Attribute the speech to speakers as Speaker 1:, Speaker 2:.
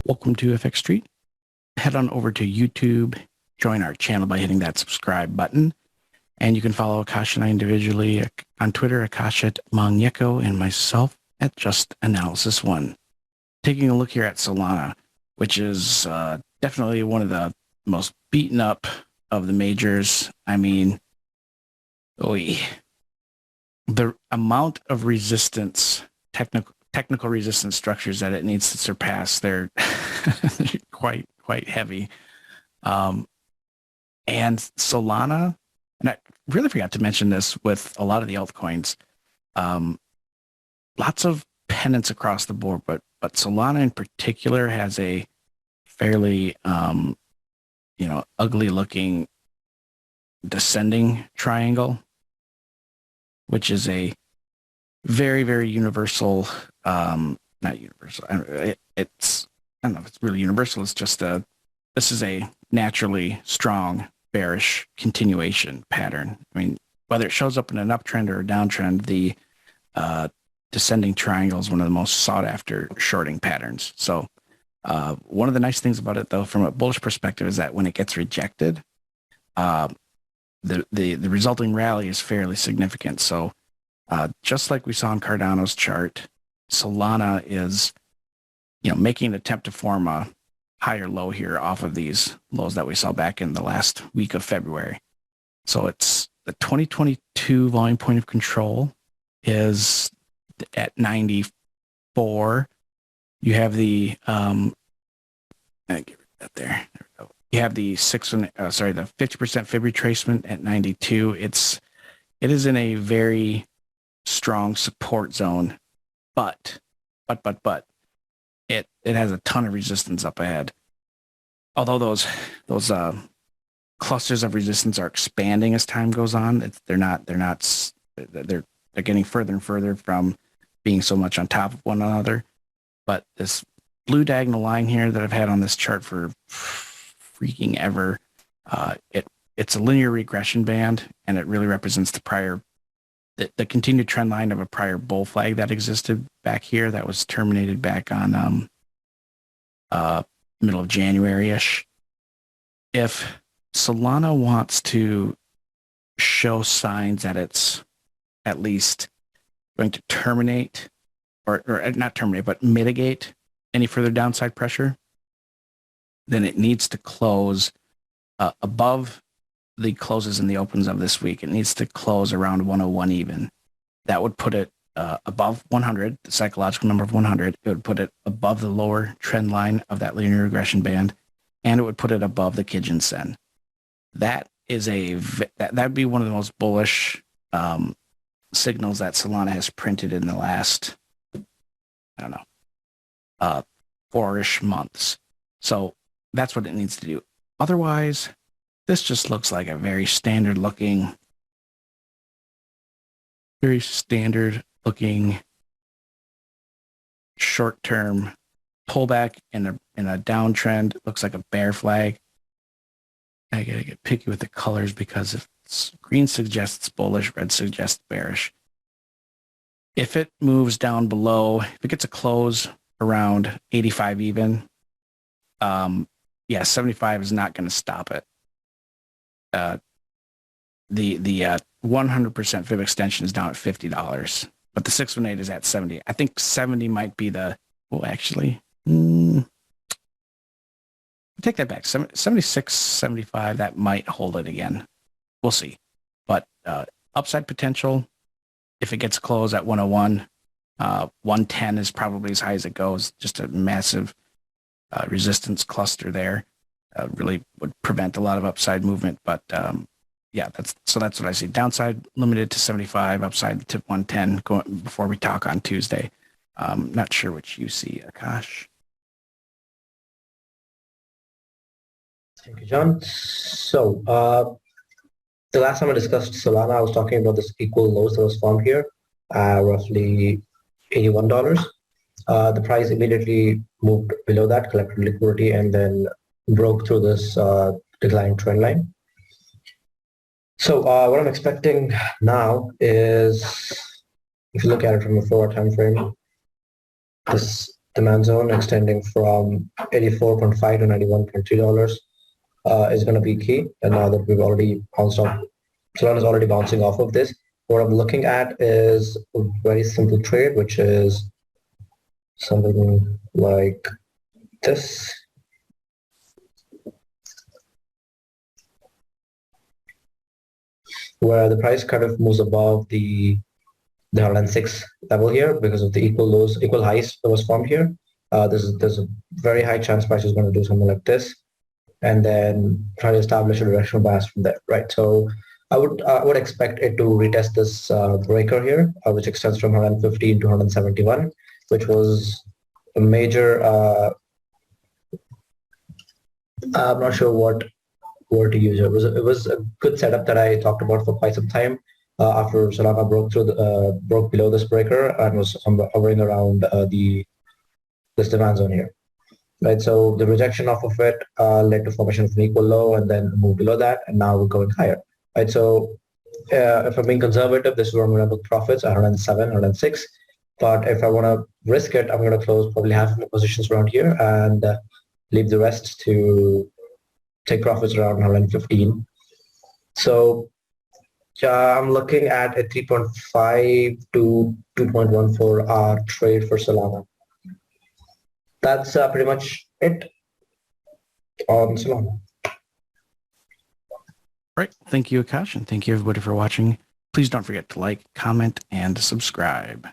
Speaker 1: Welcome to FX Street. Head on over to YouTube, join our channel by hitting that subscribe button. And you can follow Akash and I individually on Twitter, Akash at Mangeko, and myself at Just Analysis One. Taking a look here at Solana, which is definitely one of the most beaten up of the majors. I mean, the amount of resistance, technical resistance structures that it needs to surpass, they're quite heavy. And Solana, and I really forgot to mention this with a lot of the altcoins, lots of pennants across the board, but Solana in particular has a fairly ugly looking descending triangle, which is a very, very universal, not universal. I don't know if it's really universal. It's just this is a naturally strong bearish continuation pattern. I mean, whether it shows up in an uptrend or a downtrend, the descending triangle is one of the most sought after shorting patterns. So one of the nice things about it, though, from a bullish perspective, is that when it gets rejected, the resulting rally is fairly significant. So just like we saw in Cardano's chart, Solana is, making an attempt to form a higher low here off of these lows that we saw back in the last week of February. So it's the 2022 volume point of control is at 94. You have the get that there. There we go. You have the the 50% fib retracement at 92. It is in a very strong support zone, but it has a ton of resistance up ahead. Although those clusters of resistance are expanding as time goes on, they're getting further and further from being so much on top of one another. But this blue diagonal line here that I've had on this chart for freaking ever, it's a linear regression band, and it really represents the continued trend line of a prior bull flag that existed back here that was terminated back on middle of January-ish. If Solana wants to show signs that it's at least going to terminate or not terminate, but mitigate any further downside pressure, then it needs to close above the closes in the opens of this week. It needs to close around 101 even. That would put it above 100, the psychological number of 100. It would put it above the lower trend line of that linear regression band, and it would put it above the Kijun Sen. That is that'd be one of the most bullish signals that Solana has printed in the last, 4-ish months. So that's what it needs to do. Otherwise, this just looks like a very standard looking short-term pullback in a downtrend. Looks like a bear flag. I gotta get picky with the colors because if green suggests bullish, red suggests bearish. If it moves down below, if it gets a close around 85 even, 75 is not going to stop it. The 100% fib extension is down at $50, but the 618 is at 70. I think 70 might be take that back. 76, 75, that might hold it again. We'll see. But upside potential, if it gets closed at 101, 110 is probably as high as it goes. Just a massive resistance cluster there. Really would prevent a lot of upside movement. But that's what I see. Downside limited to 75, upside to 110 going before we talk on Tuesday. Not sure what you see, Akash.
Speaker 2: Thank you, John. So the last time I discussed Solana, I was talking about this equal lows that was formed here, roughly $81. The price immediately moved below that, collected liquidity, and then broke through this declining trend line. So what I'm expecting now is, if you look at it from a 4-hour time frame, this demand zone extending from 84.5 to $91.3 is going to be key. And now that we've already bounced off, Solana is already bouncing off of this. What I'm looking at is a very simple trade, which is something like this. Where the price kind of moves above the 106 level here because of the equal highs that was formed here. There's a very high chance price is going to do something like this, and then try to establish a directional bias from there, right? So I would expect it to retest this breaker here, which extends from 115 to 171, which was a major. I'm not sure what word to use. It was a good setup that I talked about for quite some time. After Solana broke below this breaker and was hovering around this demand zone here, right? So the rejection off of it led to formation of an equal low and then move below that, and now we're going higher, right? So if I'm being conservative, this is where I'm going to book profits, 107, 106. But if I want to risk it, I'm going to close probably half of my positions around here and leave the rest to take profits around 115. So I'm looking at a 3.5 to 2.14 hour trade for Solana. That's pretty much it on Solana.
Speaker 1: Right. Thank you, Akash, and thank you everybody for watching. Please don't forget to like, comment, and subscribe.